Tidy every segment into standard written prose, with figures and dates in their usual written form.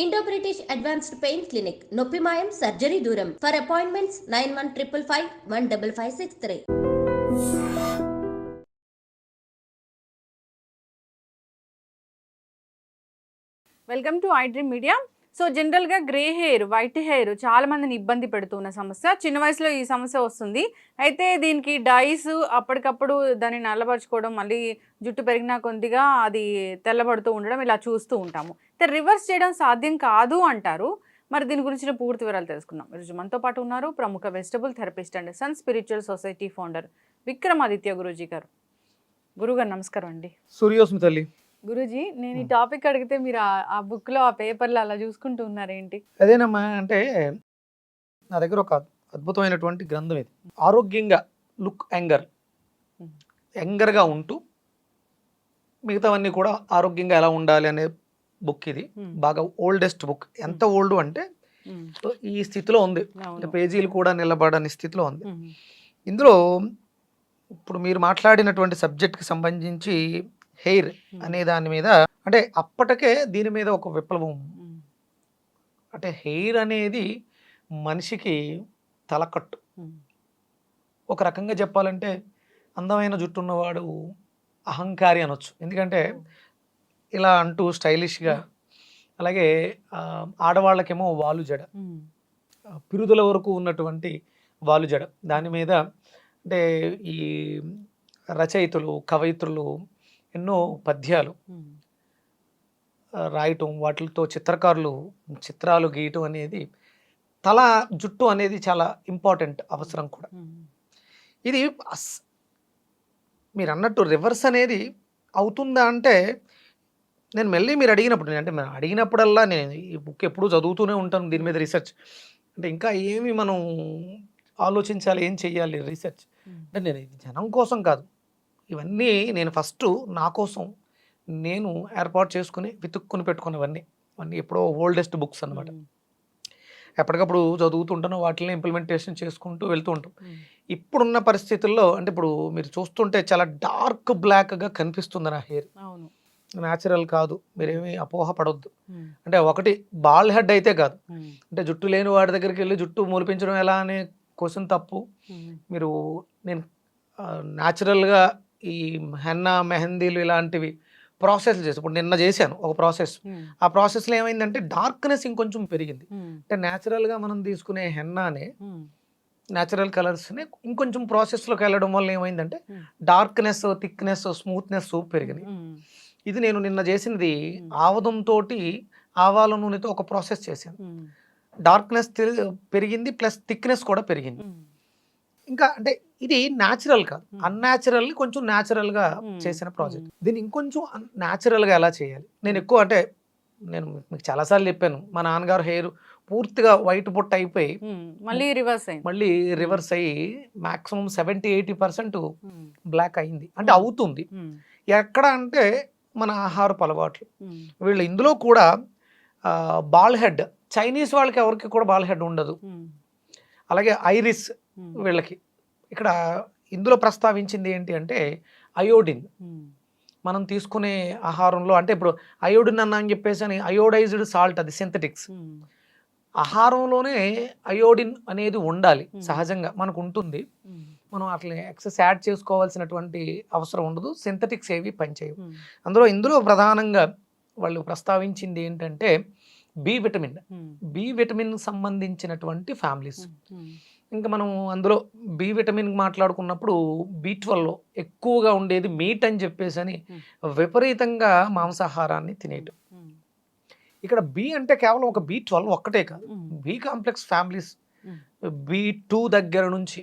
Indo British advanced pain clinic నొప్పి మాయం surgery దూరం for appointments 9155515563. Welcome to I dream media. So జనరల్గా grey hair, white hair చాలా మందిని ఇబ్బంది పెడుతున్న సమస్య. చిన్న వయసులో ఈ సమస్య వస్తుంది. అయితే దీనికి డైస్ అప్పటికప్పుడు దాన్ని నల్లబరుచుకోవడం, మళ్ళీ జుట్టు పెరిగినా కొద్దిగా అది తెల్లబడుతూ ఉండడం ఇలా చూస్తూ ఉంటాము. అయితే రివర్స్ చేయడం సాధ్యం కాదు అంటారు. మరి దీని గురించిన పూర్తి వివరాలు తెలుసుకుందాం. ఈరోజు మనతో పాటు ఉన్నారు ప్రముఖ vegetable therapist and sun spiritual society founder Vikramaditya Guruji గారు. గురుగారు నమస్కారం అండి. సూర్యోస్మి తల్లి. గురూజీ, నేను ఈ టాపిక్ అడిగితే మీరు ఆ బుక్లో ఆ పేపర్లో అలా చూసుకుంటూ ఉన్నారేంటి? అదేనమ్మా, అంటే నా దగ్గర ఒక అద్భుతమైనటువంటి గ్రంథం ఇది. ఆరోగ్యంగా లుక్ యంగర్గా ఉంటూ మిగతావన్నీ కూడా ఆరోగ్యంగా ఎలా ఉండాలి అనే బుక్ ఇది. బాగా ఓల్డెస్ట్ బుక్. ఎంత ఓల్డ్ అంటే ఈ స్థితిలో ఉంది, పేజీలు కూడా నిలబడని స్థితిలో ఉంది. ఇందులో ఇప్పుడు మీరు మాట్లాడినటువంటి సబ్జెక్ట్కి సంబంధించి హెయిర్ అనే దాని మీద, అంటే అప్పటికే దీని మీద ఒక విప్లవం. అంటే హెయిర్ అనేది మనిషికి తలకట్టు. ఒక రకంగా చెప్పాలంటే అందమైన జుట్టు ఉన్నవాడు అహంకారి అనొచ్చు. ఎందుకంటే ఇలా అంటూ స్టైలిష్గా, అలాగే ఆడవాళ్ళకేమో వాలు జడ, పిరుదుల వరకు ఉన్నటువంటి వాలు జడ. దాని మీద అంటే ఈ రచయితలు, కవయిత్రులు ఎన్నో పద్యాలు రాయటం, వాటితో చిత్రకారులు చిత్రాలు గీయటం అనేది, తల జుట్టు అనేది చాలా ఇంపార్టెంట్, అవసరం కూడా. ఇది మీరు అన్నట్టు రివర్స్ అనేది అవుతుందా అంటే, నేను మళ్ళీ మీరు అడిగినప్పుడల్లా నేను ఈ బుక్ ఎప్పుడూ చదువుతూనే ఉంటాను. దీని మీద రీసెర్చ్ అంటే ఇంకా ఏమి మనం ఆలోచించాలి, ఏం చెయ్యాలి రీసెర్చ్ అంటే, నేను ఇది జనం కోసం కాదు, ఇవన్నీ నేను ఫస్ట్ నా కోసం నేను ఏర్పాటు చేసుకుని వెతుక్కుని పెట్టుకున్నవన్నీ ఎప్పుడో ఓల్డెస్ట్ బుక్స్ అనమాట. ఎప్పటికప్పుడు చదువుతుంటాను, వాటిని ఇంప్లిమెంటేషన్ చేసుకుంటూ వెళ్తూ ఉంటాం. ఇప్పుడున్న పరిస్థితుల్లో అంటే ఇప్పుడు మీరు చూస్తుంటే చాలా డార్క్ బ్లాక్గా కనిపిస్తుంది నా హెయిర్. న్యాచురల్ కాదు, మీరేమీ అపోహ పడొద్దు. అంటే ఒకటి బాల్ హెడ్ అయితే కాదు, అంటే జుట్టు లేని వాడి దగ్గరికి వెళ్ళి జుట్టు మూలిపించడం ఎలా అనే క్వశ్చన్ తప్పు. మీరు నేను న్యాచురల్గా ఈ హెన్నా, మెహందీలు ఇలాంటివి ప్రాసెస్లు చేసి, ఇప్పుడు నిన్న చేశాను ఒక ప్రాసెస్. ఆ ప్రాసెస్లో ఏమైందంటే డార్క్నెస్ ఇంకొంచెం పెరిగింది. అంటే న్యాచురల్గా మనం తీసుకునే హెన్నానే, న్యాచురల్ కలర్స్ని ఇంకొంచెం ప్రాసెస్లోకి వెళ్ళడం వల్ల ఏమైందంటే డార్క్నెస్, థిక్నెస్, స్మూత్నెస్ పెరిగింది. ఇది నేను నిన్న చేసినది ఆవదంతో ఆవాల నూనెతో ఒక ప్రాసెస్ చేశాను. డార్క్నెస్ పెరిగింది, ప్లస్ థిక్నెస్ కూడా పెరిగింది. ఇంకా అంటే ఇది న్యాచురల్ కాదు, అన్యాచురల్ కొంచెం న్యాచురల్గా చేసిన ప్రాజెక్ట్. దీన్ని ఇంకొంచెం న్యాచురల్గా ఎలా చేయాలి, నేను ఎక్కువ అంటే నేను మీకు చాలాసార్లు చెప్పాను, మా నాన్నగారు హెయిర్ పూర్తిగా వైట్ బొట్ట అయిపోయి మళ్ళీ రివర్స్ అయ్యి మాక్సిమం 70-80% బ్లాక్ అయింది. అంటే అవుతుంది ఎక్కడ అంటే మన ఆహారపు అలవాట్లు. వీళ్ళు ఇందులో కూడా బాల్ హెడ్, చైనీస్ వాళ్ళకి ఎవరికి కూడా బాల్ హెడ్ ఉండదు. అలాగే ఐరిస్ వీళ్ళకి. ఇక్కడ ఇందులో ప్రస్తావించింది ఏంటి అంటే అయోడిన్. మనం తీసుకునే ఆహారంలో, అంటే ఇప్పుడు అయోడిన్ అన్నా అని చెప్పేసి అని అయోడైజ్డ్ సాల్ట్, అది సింథటిక్స్. ఆహారంలోనే అయోడిన్ అనేది ఉండాలి, సహజంగా మనకు ఉంటుంది. మనం అట్లా ఎక్సెస్ యాడ్ చేసుకోవాల్సినటువంటి అవసరం ఉండదు. సింథటిక్స్ ఏవి పనిచేయవు. ఇందులో ప్రధానంగా వాళ్ళు ప్రస్తావించింది ఏంటంటే బి విటమిన్ సంబంధించినటువంటి ఫ్యామిలీస్. ఇంకా మనం అందులో బి విటమిన్ మాట్లాడుకున్నప్పుడు B12 ఎక్కువగా ఉండేది మీట్ అని చెప్పేసి అని విపరీతంగా మాంసాహారాన్ని తినేయటం. ఇక్కడ బి అంటే కేవలం ఒక B12 ఒక్కటే కాదు, బి కాంప్లెక్స్ ఫ్యామిలీస్, B2 దగ్గర నుంచి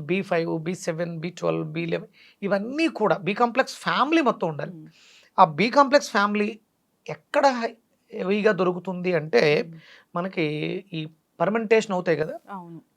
B5, B7, B12, B11 ఇవన్నీ కూడా బి కాంప్లెక్స్ ఫ్యామిలీ మొత్తం ఉండాలి. ఆ బి కాంప్లెక్స్ ఫ్యామిలీ ఎక్కడ హెవీగా దొరుకుతుంది అంటే మనకి ఈ ఫర్మెంటేషన్ అవుతాయి కదా,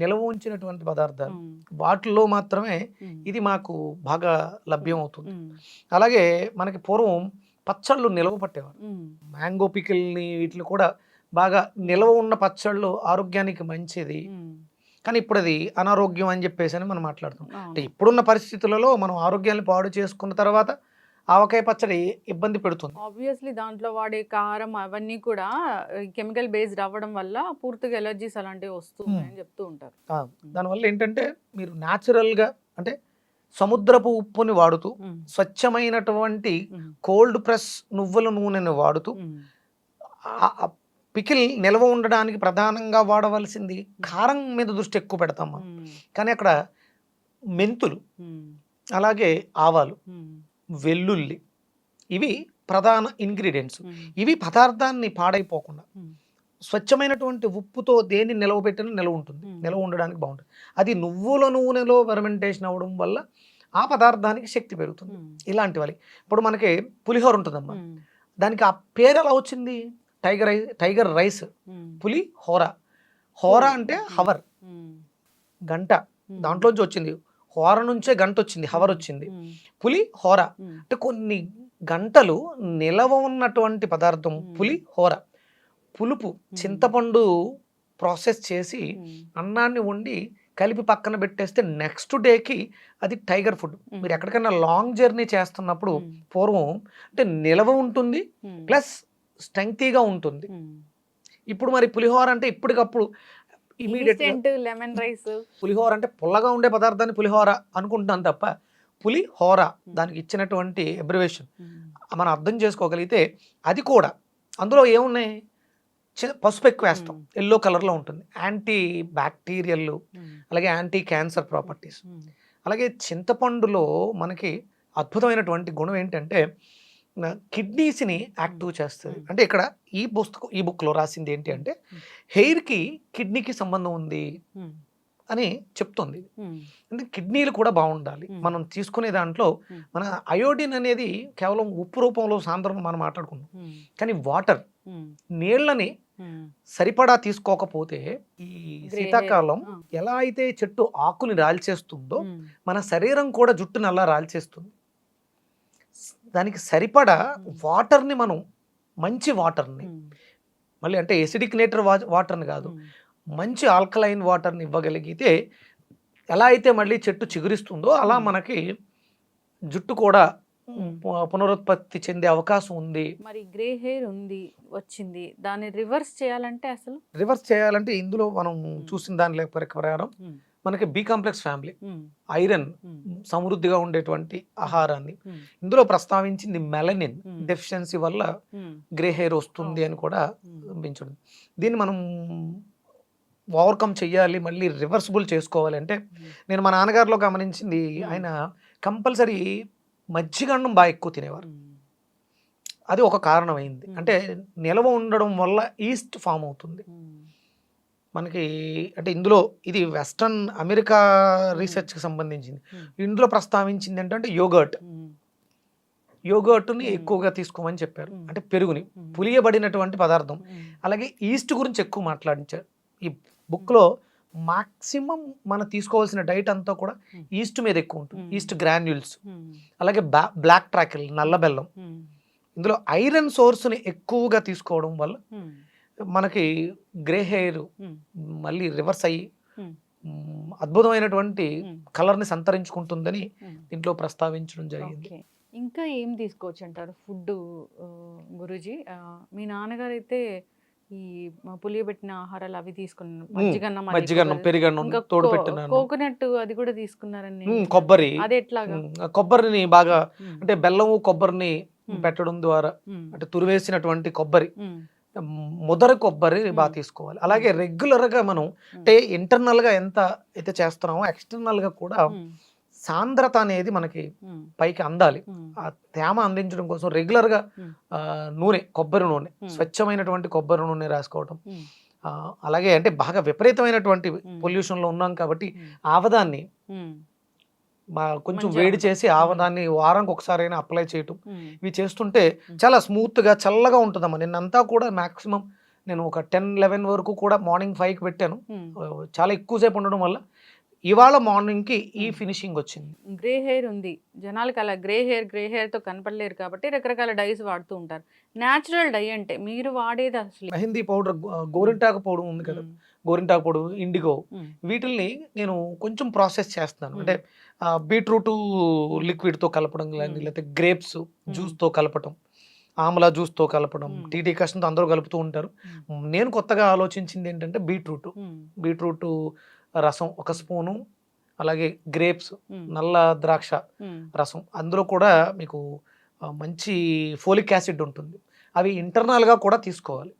నిల్వ ఉంచినటువంటి పదార్థాలు, వాటిల్లో మాత్రమే ఇది మాకు బాగా లభ్యం అవుతుంది. అలాగే మనకి పూర్వం పచ్చళ్ళు నిల్వ పట్టేవారు, మ్యాంగో పికిల్ని, వీటిని కూడా బాగా నిల్వ ఉన్న పచ్చళ్ళు ఆరోగ్యానికి మంచిది. కానీ ఇప్పుడు అది అనారోగ్యం అని చెప్పేసి అని మనం మాట్లాడుతాం. అంటే ఇప్పుడున్న పరిస్థితులలో మనం ఆరోగ్యాన్ని పాడు చేసుకున్న తర్వాత ఆవకాయ పచ్చడి ఇబ్బంది పెడుతుంది. ఆబ్వియస్లీ దాంట్లో వాడే కారం అవన్నీ కూడా కెమికల్ బేస్డ్ అవ్వడం వల్ల పూర్తిగా ఎలర్జీస్ అలాంటివి వస్తున్నాయని చెప్తూ ఉంటారు. దానివల్ల ఏంటంటే మీరు న్యాచురల్గా అంటే సముద్రపు ఉప్పుని వాడుతూ స్వచ్ఛమైనటువంటి కోల్డ్ ప్రెస్ నువ్వుల నూనెని వాడుతూ పికిల్ నిల్వ ఉండడానికి ప్రధానంగా వాడవలసింది కారం మీద దృష్టి ఎక్కువ పెడతాం మనం. కానీ అక్కడ మెంతులు, అలాగే ఆవాలు, వెల్లుల్లి ఇవి ప్రధాన ఇంగ్రీడియంట్స్. ఇవి పదార్థాన్ని పాడైపోకుండా స్వచ్ఛమైనటువంటి ఉప్పుతో దేన్ని నిలవబెట్టిన నిలవ ఉంటుంది, నిలవ ఉండడానికి బాగుంటుంది. అది నువ్వుల నూనెలో ఫెర్మెంటేషన్ అవ్వడం వల్ల ఆ పదార్థానికి శక్తి పెరుగుతుంది. ఇలాంటి వాళ్ళకి ఇప్పుడు మనకి పులిహోర ఉంటుందమ్మా, దానికి ఆ పేరు ఎలా వచ్చింది? టైగర్ రైస్, పులి హోర. హోర అంటే హవర్, గంట, దాంట్లోంచి వచ్చింది. హోర నుంచే గంట వచ్చింది, హవర్ వచ్చింది. పులి హోర అంటే కొన్ని గంటలు నిలవ ఉన్నటువంటి పదార్థం పులి హోర. పులుపు చింతపండు ప్రాసెస్ చేసి అన్నాన్ని వండి కలిపి పక్కన పెట్టేస్తే నెక్స్ట్ డేకి అది టైగర్ ఫుడ్. మీరు ఎక్కడికైనా లాంగ్ జర్నీ చేస్తున్నప్పుడు పూర్వం అంటే నిలవ ఉంటుంది ప్లస్ స్ట్రెంగ్తీగా ఉంటుంది. ఇప్పుడు మరి పులిహోర అంటే ఇప్పటికప్పుడు ఇమీడియట్ లెమన్ రైస్, పులిహోర అంటే పుల్లగా ఉండే పదార్థాన్ని పులిహోర అనుకుంటున్నాను తప్ప పులిహోర దానికి ఇచ్చినటువంటి అబ్రివేషన్ మనం అర్థం చేసుకోగలిగితే అది కూడా అందులో ఏమున్నాయి? పసుపు ఎక్కువ వేస్తాం, ఎల్లో కలర్లో ఉంటుంది, యాంటీ బ్యాక్టీరియల్ అలాగే యాంటీ క్యాన్సర్ ప్రాపర్టీస్. అలాగే చింతపండులో మనకి అద్భుతమైనటువంటి గుణం ఏంటంటే కిడ్నీస్ని యాక్టివ్ చేస్తుంది. అంటే ఇక్కడ ఈ బుక్లో రాసింది ఏంటి అంటే హెయిర్కి కిడ్నీకి సంబంధం ఉంది అని చెప్తుంది. అంటే కిడ్నీలు కూడా బాగుండాలి. మనం తీసుకునే దాంట్లో మన అయోడిన్ అనేది కేవలం ఉప్పు రూపంలో సాంద్రం మనం మాట్లాడుకున్నాం, కానీ వాటర్ నీళ్ళని సరిపడా తీసుకోకపోతే ఈ శీతాకాలం ఎలా అయితే చెట్టు ఆకుని రాల్చేస్తుందో మన శరీరం కూడా జుట్టుని అలా రాల్చేస్తుంది. దానికి సరిపడా వాటర్ని మనం మంచి వాటర్ని మళ్ళీ అంటే ఎసిడిక్ నేటర్ వాటర్ని కాదు, మంచి ఆల్కలైన్ వాటర్ని ఇవ్వగలిగితే ఎలా అయితే మళ్ళీ చెట్టు చిగురిస్తుందో అలా మనకి జుట్టు కూడా పునరుత్పత్తి చెందే అవకాశం ఉంది. మరి గ్రే హెయిర్ ఉంది వచ్చింది, దాన్ని రివర్స్ చేయాలంటే ఇందులో మనం చూసిన దాని ప్రకారం మనకి బి కాంప్లెక్స్ ఫ్యామిలీ, ఐరన్ సమృద్ధిగా ఉండేటువంటి ఆహారాన్ని ఇందులో ప్రస్తావించింది. మెలనిన్ డెఫిషియన్సీ వల్ల గ్రే హెయిర్ వస్తుంది అని కూడా పెంచడం. దీన్ని మనం ఓవర్కమ్ చెయ్యాలి, మళ్ళీ రివర్సిబుల్ చేసుకోవాలి అంటే నేను మా నాన్నగారిలో గమనించింది, ఆయన కంపల్సరీ మజ్జిగన్నం బాగా ఎక్కువ తినేవారు. అది ఒక కారణమైంది. అంటే నిల్వ ఉండడం వల్ల ఈస్ట్ ఫామ్ అవుతుంది మనకి. అంటే ఇందులో ఇది వెస్ట్రన్ అమెరికా రీసెర్చ్కి సంబంధించింది. ఇందులో ప్రస్తావించింది ఏంటంటే యోగర్ట్ని ఎక్కువగా తీసుకోమని చెప్పారు. అంటే పెరుగుని పులియబడినటువంటి పదార్థం. అలాగే ఈస్ట్ గురించి ఎక్కువ మాట్లాడించారు ఈ బుక్లో. మాక్సిమం మనం తీసుకోవాల్సిన డైట్ అంతా కూడా ఈస్ట్ మీద ఎక్కువ ఉంటుంది. ఈస్ట్ గ్రాన్యూల్స్, అలాగే బ్లాక్ ట్రాకిల్ నల్ల బెల్లం. ఇందులో ఐరన్ సోర్స్ని ఎక్కువగా తీసుకోవడం వల్ల మనకి గ్రే హెయిర్ మళ్ళీ రివర్స్ అయ్యి అద్భుతమైనటువంటి కలర్ని సంతరించుకుంటుందని దీంట్లో ప్రస్తావించడం జరిగింది. ఇంకా ఏం తీసుకోవచ్చు అంటారు ఫుడ్ గురూజీ? మీ నాన్నగారు అయితే ఈ పులియబెట్టిన ఆహారాలు అవి తీసుకున్నారు, మజ్జిగన్నం, పెరుగన్నం తోడు పెట్టినాను, కోకోనట్ అది కూడా తీసుకున్నారని. కొబ్బరి, అది ఎట్లాగా? కొబ్బరిని బాగా అంటే బెల్లము కొబ్బరిని పెట్టడం ద్వారా అంటే తురివేసినటువంటి కొబ్బరి, ముదర కొబ్బరి బాగా తీసుకోవాలి. అలాగే రెగ్యులర్గా మనం అంటే ఇంటర్నల్గా ఎంత అయితే చేస్తున్నామో ఎక్స్టర్నల్గా కూడా సాంద్రత అనేది మనకి పైకి అందాలి. ఆ తేమ అందించడం కోసం రెగ్యులర్గా నూనె, కొబ్బరి నూనె, స్వచ్ఛమైనటువంటి కొబ్బరి నూనె రాసుకోవటం. అలాగే అంటే బాగా విపరీతమైనటువంటి పొల్యూషన్లో ఉన్నాం కాబట్టి ఆవదాన్ని కొంచెం వేడి చేసి ఆవదాన్ని వారానికి ఒకసారైనా అప్లై చేయటం, ఇవి చేస్తుంటే చాలా స్మూత్గా చల్లగా ఉంటుందమ్మా. నిన్నంతా కూడా మ్యాక్సిమం నేను ఒక 10-11 వరకు కూడా మార్నింగ్ 5కి పెట్టాను. చాలా ఎక్కువసేపు ఉండడం వల్ల ఇవాళ మార్నింగ్కి ఈ ఫినిషింగ్ వచ్చింది. గ్రే హెయిర్ ఉంది, జనాలకి అలా గ్రే హెయిర్తో కనపడలేరు కాబట్టి రకరకాల డైస్ వాడుతూ ఉంటారు. న్యాచురల్ డై అంటే మీరు వాడేది అసలు మెహందీ పౌడర్, గోరింటాకు పౌడర్ ఉంది కదా, గోరింటాకు పౌడర్, ఇండిగో, వీటిల్ని నేను కొంచెం ప్రాసెస్ చేస్తున్నాను. అంటే బీట్రూట్ లిక్విడ్తో కలపడం కానీ, లేకపోతే గ్రేప్స్ జ్యూస్తో కలపడం, ఆమ్లా జ్యూస్తో కలపడం, టీటీ కషన్తో అందరూ కలుపుతూ ఉంటారు. నేను కొత్తగా ఆలోచించింది ఏంటంటే బీట్రూట్ రసం 1 స్పూను, అలాగే గ్రేప్స్, నల్ల ద్రాక్ష రసం, అందులో కూడా మీకు మంచి ఫోలిక్ యాసిడ్ ఉంటుంది. అవి ఇంటర్నల్గా కూడా తీసుకోవాలి.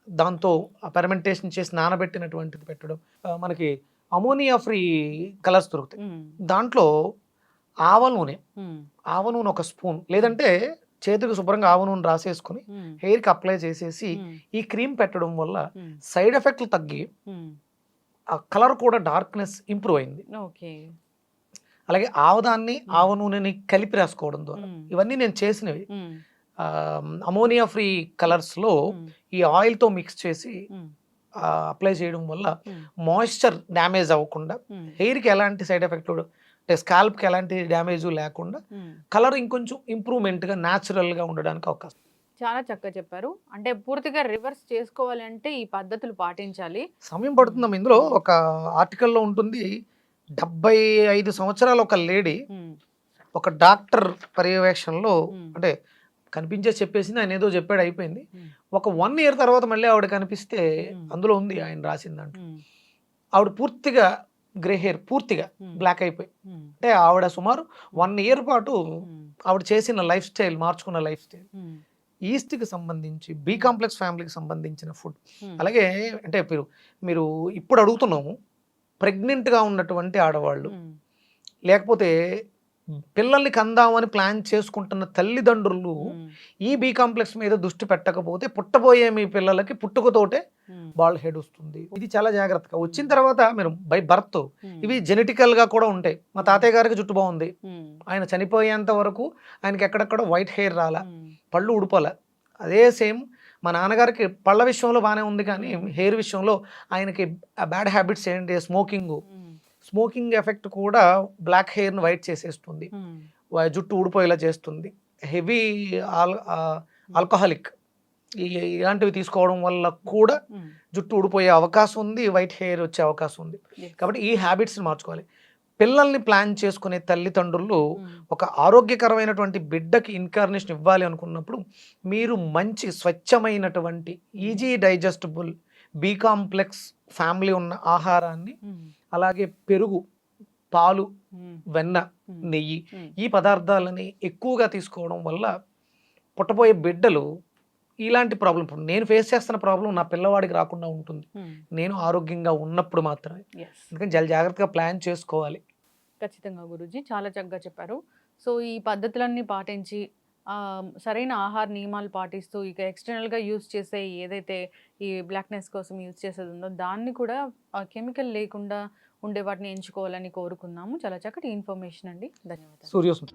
దాంతో ఫెర్మెంటేషన్ చేసి నానబెట్టినటువంటిది పెట్టడం. మనకి అమోనియా ఫ్రీ కలర్స్ దొరుకుతాయి. దాంట్లో ఆవ నూనె 1 స్పూన్, లేదంటే చేతికి శుభ్రంగా ఆవ నూనె రాసేసుకుని హెయిర్కి అప్లై చేసేసి ఈ క్రీమ్ పెట్టడం వల్ల సైడ్ ఎఫెక్ట్లు తగ్గి ఆ కలర్ కూడా డార్క్నెస్ ఇంప్రూవ్ అయింది. అలాగే ఆవదాన్ని, ఆవ నూనెని కలిపి రాసుకోవడం ద్వారా, ఇవన్నీ నేను చేసినవి. అమోనియా ఫ్రీ కలర్స్లో ఈ ఆయిల్తో మిక్స్ చేసి అప్లై చేయడం వల్ల మాయిశ్చర్ డ్యామేజ్ అవ్వకుండా, హెయిర్కి ఎలాంటి సైడ్ ఎఫెక్ట్, అంటే స్కాల్ప్కి ఎలాంటి డ్యామేజ్ లేకుండా కలర్ ఇంకొంచెం ఇంప్రూవ్మెంట్గా న్యాచురల్గా ఉండడానికి అవకాశం. చాలా చక్కగా చెప్పారు. అంటే పూర్తిగా రివర్స్ చేసుకోవాలి అంటే ఈ పద్ధతులు పాటించాలి. సమయం పడుతుందాం. ఇందులో ఒక ఆర్టికల్లో ఉంటుంది, 75 సంవత్సరాల ఒక లేడీ ఒక డాక్టర్ పర్యవేక్షణలో, అంటే కనిపించే చెప్పేసింది, ఆయన ఏదో చెప్పాడు, అయిపోయింది. ఒక 1 year తర్వాత మళ్ళీ ఆవిడ కనిపిస్తే అందులో ఉంది ఆయన రాసిన దాంట్లో, ఆవిడ పూర్తిగా గ్రే హెయిర్, పూర్తిగా బ్లాక్ అయిపోయి. అంటే ఆవిడ సుమారు 1 year పాటు ఆవిడ చేసిన లైఫ్ స్టైల్, మార్చుకున్న లైఫ్ స్టైల్, ఈస్ట్కి సంబంధించి, బి కాంప్లెక్స్ ఫ్యామిలీకి సంబంధించిన ఫుడ్. అలాగే అంటే మీరు ఇప్పుడు అడుగుతున్నాము, ప్రెగ్నెంట్గా ఉన్నటువంటి ఆడవాళ్ళు, లేకపోతే పిల్లల్ని కందామని ప్లాన్ చేసుకుంటున్న తల్లిదండ్రులు ఈ బి కాంప్లెక్స్ మీద దృష్టి పెట్టకపోతే పుట్టబోయే మీ పిల్లలకి పుట్టుకతోటే బాల్ హెడ్ వస్తుంది. ఇది చాలా జాగ్రత్తగా. వచ్చిన తర్వాత మీరు బై బర్త్ ఇవి జెనెటికల్గా కూడా ఉంటాయి. మా తాతయ్య గారికి జుట్టు బాగుంది, ఆయన చనిపోయేంత వరకు ఆయనకి ఎక్కడెక్కడ వైట్ హెయిర్ రాలా, పళ్ళు ఉడిపోల. అదే సేమ్ మా నాన్నగారికి పళ్ళ విషయంలో బాగానే ఉంది, కానీ హెయిర్ విషయంలో ఆయనకి బ్యాడ్ హ్యాబిట్స్ ఏంటి, స్మోకింగ్ ఎఫెక్ట్ కూడా బ్లాక్ హెయిర్ని వైట్ చేసేస్తుంది, జుట్టు ఊడిపోయేలా చేస్తుంది. హెవీ ఆల్కహాలిక్ ఇలాంటివి తీసుకోవడం వల్ల కూడా జుట్టు ఊడిపోయే అవకాశం ఉంది, వైట్ హెయిర్ వచ్చే అవకాశం ఉంది. కాబట్టి ఈ హ్యాబిట్స్ని మార్చుకోవాలి. పిల్లల్ని ప్లాన్ చేసుకునే తల్లిదండ్రులు ఒక ఆరోగ్యకరమైనటువంటి బిడ్డకి ఇన్కార్నేషన్ ఇవ్వాలి అనుకున్నప్పుడు మీరు మంచి స్వచ్ఛమైనటువంటి easy digestible B complex family ఉన్న ఆహారాన్ని, అలాగే పెరుగు, పాలు, వెన్న, నెయ్యి, ఈ పదార్థాలని ఎక్కువగా తీసుకోవడం వల్ల పుట్టబోయే బిడ్డలు ఇలాంటి ప్రాబ్లం, నేను ఫేస్ చేస్తున్న ప్రాబ్లం నా పిల్లవాడికి రాకుండా ఉంటుంది, నేను ఆరోగ్యంగా ఉన్నప్పుడు మాత్రమే. అందుకని చాలా జాగ్రత్తగా ప్లాన్ చేసుకోవాలి. ఖచ్చితంగా గురూజీ, చాలా చక్కగా చెప్పారు. సో ఈ పద్ధతులన్నీ పాటించి సరైన ఆహార నియమాలు పాటిస్తూ, ఇక ఎక్స్టర్నల్గా యూజ్ చేసే ఏదైతే ఈ బ్లాక్నెస్ కోసం యూజ్ చేసేది ఉందో దాన్ని కూడా కెమికల్ లేకుండా ఉండే వాటిని ఎంచుకోవాలని కోరుకున్నాము. చాలా చక్కటి ఇన్ఫర్మేషన్ అండి, ధన్యవాదాలు. సూర్యోస్మి.